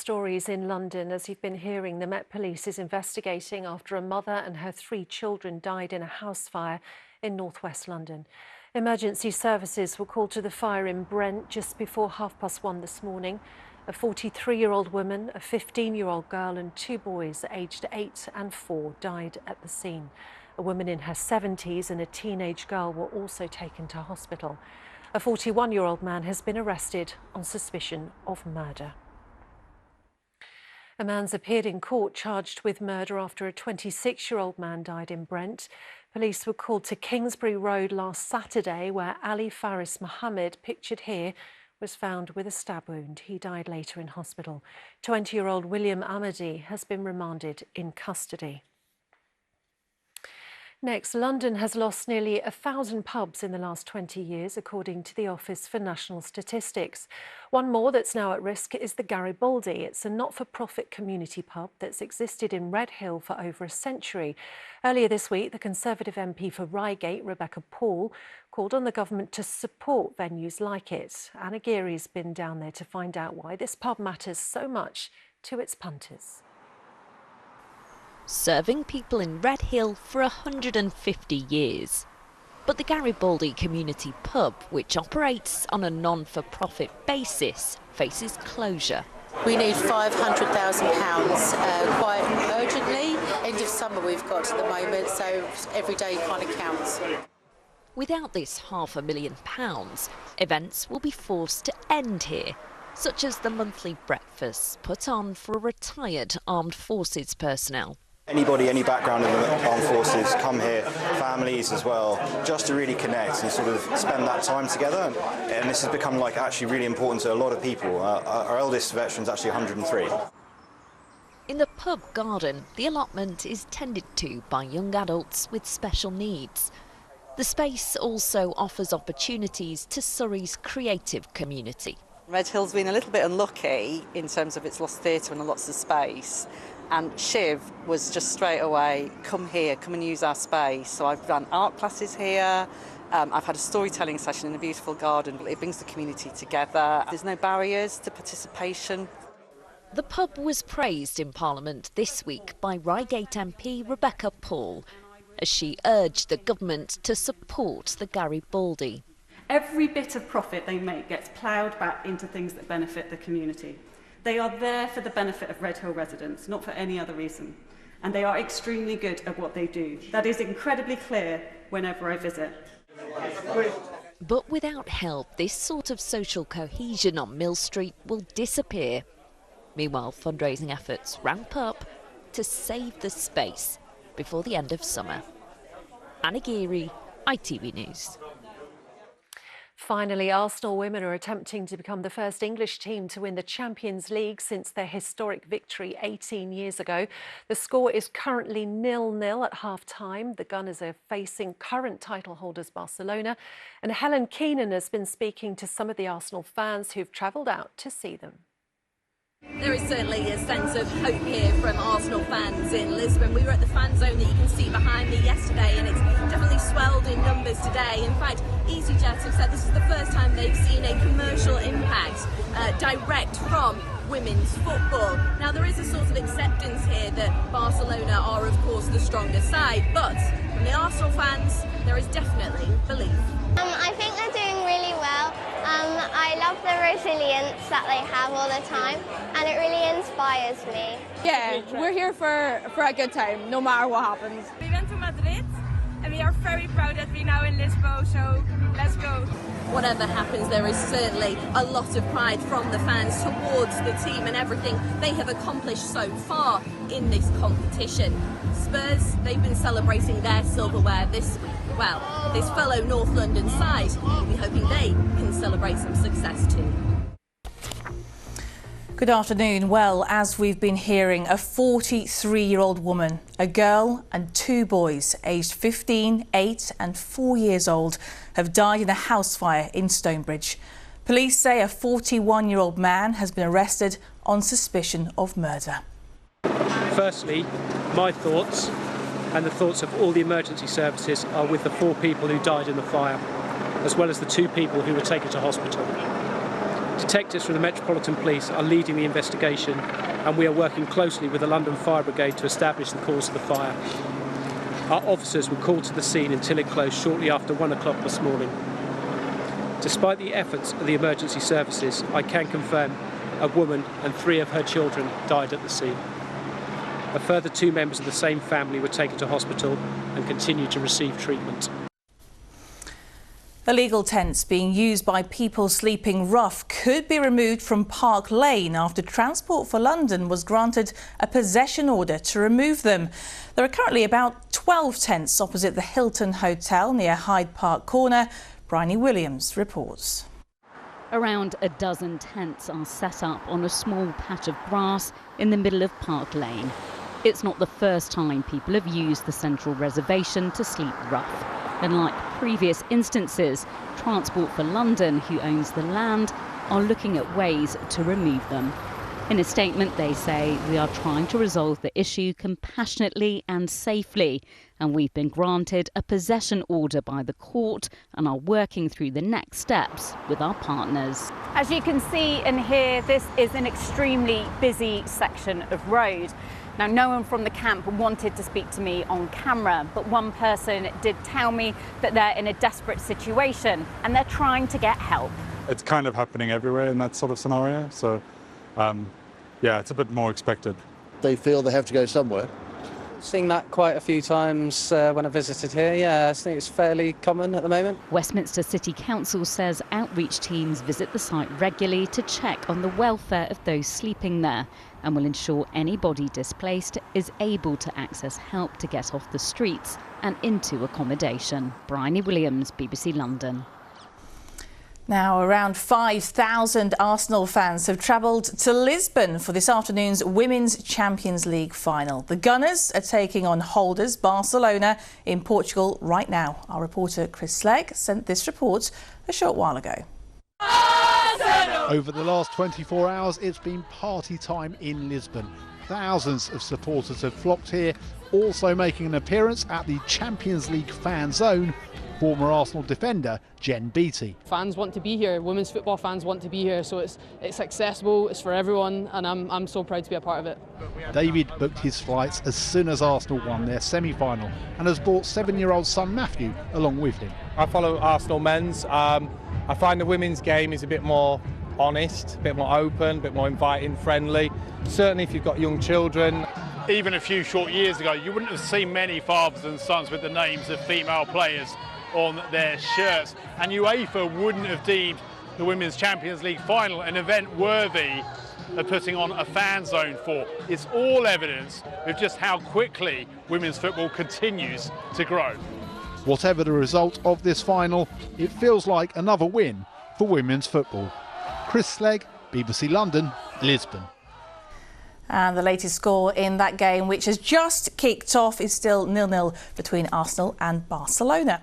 stories in London. As you've been hearing, the Met Police is investigating after a mother and her 3 children died in a house fire in northwest London. Emergency services were called to the fire in Brent just before 1:30 this morning. A 43-year-old woman, a 15-year-old girl and 2 boys aged 8 and 4 died at the scene. A woman in her 70s and a teenage girl were also taken to hospital. A 41-year-old man has been arrested on suspicion of murder. A man's appeared in court charged with murder after a 26-year-old man died in Brent. Police were called to Kingsbury Road last Saturday, where Ali Faris Mohammed, pictured here, was found with a stab wound. He died later in hospital. 20-year-old William Amadi has been remanded in custody. Next, London has lost nearly 1,000 pubs in the last 20 years, according to the Office for National Statistics. One more that's now at risk is the Garibaldi. It's a not-for-profit community pub that's existed in Redhill for over a century. Earlier this week, the Conservative MP for Reigate, Rebecca Paul, called on the government to support venues like it. Anna Geary's been down there to find out why this pub matters so much to its punters. Serving people in Redhill for 150 years. But the Garibaldi Community Pub, which operates on a non-for-profit basis, faces closure. We need £500,000 quite urgently. End of summer we've got at the moment, so every day kind of counts. Without this £500,000, events will be forced to end here, such as the monthly breakfasts put on for retired armed forces personnel. Anybody, any background in the armed forces, come here, families as well, just to really connect and sort of spend that time together. And this has become like actually really important to a lot of people. Our eldest veteran's actually 103. In the pub garden, the allotment is tended to by young adults with special needs. The space also offers opportunities to Surrey's creative community. Redhill's been a little bit unlucky in terms of its lost theatre and lots of space. And Shiv was just straight away, come here, come and use our space. So I've done art classes here. I've had a storytelling session in a beautiful garden. It brings the community together. There's no barriers to participation. The pub was praised in Parliament this week by Reigate MP Rebecca Paul, as she urged the government to support the Garibaldi. Every bit of profit they make gets ploughed back into things that benefit the community. They are there for the benefit of Redhill residents, not for any other reason. And they are extremely good at what they do. That is incredibly clear whenever I visit. But without help, this sort of social cohesion on Mill Street will disappear. Meanwhile, fundraising efforts ramp up to save the space before the end of summer. Anna Geary, ITV News. Finally, Arsenal women are attempting to become the first English team to win the Champions League since their historic victory 18 years ago. The score is currently 0-0 at half-time. The Gunners are facing current title holders Barcelona. And Helen Keenan has been speaking to some of the Arsenal fans who've travelled out to see them. There is certainly a sense of hope here from Arsenal fans in Lisbon. We were at the fan zone that you can see behind me yesterday, and it's definitely swelled in numbers today. In fact, EasyJet have said this is the first time they've seen a commercial impact direct from women's football. Now, there is a sort of acceptance here that Barcelona are, of course, the stronger side, but from the Arsenal fans, there is definitely belief. I think they're doing really well. I love the resilience that they have all the time, and it really inspires me. Yeah, we're here for a good time, no matter what happens. We went to Madrid, and we are very proud that we're now in Lisbon, so let's go. Whatever happens, there is certainly a lot of pride from the fans towards the team and everything they have accomplished so far in this competition. Spurs, they've been celebrating their silverware this week. Well, this fellow North London side will be hoping they can celebrate some success too. Good afternoon. Well, as we've been hearing, a 43-year-old woman, a girl and 2 boys aged 15, 8 and 4 years old have died in a house fire in Stonebridge. Police say a 41-year-old man has been arrested on suspicion of murder. Firstly, my thoughts and the thoughts of all the emergency services are with the 4 people who died in the fire, as well as the 2 people who were taken to hospital. Detectives from the Metropolitan Police are leading the investigation, and we are working closely with the London Fire Brigade to establish the cause of the fire. Our officers were called to the scene until it closed shortly after 1 o'clock this morning. Despite the efforts of the emergency services, I can confirm a woman and 3 of her children died at the scene. A further 2 members of the same family were taken to hospital and continue to receive treatment. Illegal tents being used by people sleeping rough could be removed from Park Lane after Transport for London was granted a possession order to remove them. There are currently about 12 tents opposite the Hilton Hotel near Hyde Park Corner. Bryony Williams reports. Around a dozen tents are set up on a small patch of grass in the middle of Park Lane. It's not the first time people have used the central reservation to sleep rough. And like previous instances, Transport for London, who owns the land, are looking at ways to remove them. In a statement, they say, "We are trying to resolve the issue compassionately and safely, and we've been granted a possession order by the court and are working through the next steps with our partners." As you can see and hear, this is an extremely busy section of road. Now, no one from the camp wanted to speak to me on camera, but one person did tell me that they're in a desperate situation and they're trying to get help. It's kind of happening everywhere in that sort of scenario, so yeah, it's a bit more expected. They feel they have to go somewhere. Seen that quite a few times when I visited here. Yeah, I think it's fairly common at the moment. Westminster City Council says outreach teams visit the site regularly to check on the welfare of those sleeping there and will ensure anybody displaced is able to access help to get off the streets and into accommodation. Bryony Williams, BBC London. Now, around 5,000 Arsenal fans have travelled to Lisbon for this afternoon's Women's Champions League final. The Gunners are taking on holders Barcelona in Portugal right now. Our reporter Chris Slegg sent this report a short while ago. Over the last 24 hours, it's been party time in Lisbon. Thousands of supporters have flocked here, also making an appearance at the Champions League fan zone. Former Arsenal defender Jen Beattie. Fans want to be here, women's football fans want to be here, so it's accessible, it's for everyone, and I'm so proud to be a part of it. David booked his flights as soon as Arsenal won their semi-final and has brought 7-year-old son Matthew along with him. I follow Arsenal men's. I find the women's game is a bit more honest, a bit more open, a bit more inviting, friendly. Certainly if you've got young children. Even a few short years ago, you wouldn't have seen many fathers and sons with the names of female players on their shirts, and UEFA wouldn't have deemed the Women's Champions League final an event worthy of putting on a fan zone for. It's all evidence of just how quickly women's football continues to grow. Whatever the result of this final, it feels like another win for women's football. Chris Slegg, BBC London, Lisbon. And the latest score in that game, which has just kicked off, is still 0-0 between Arsenal and Barcelona.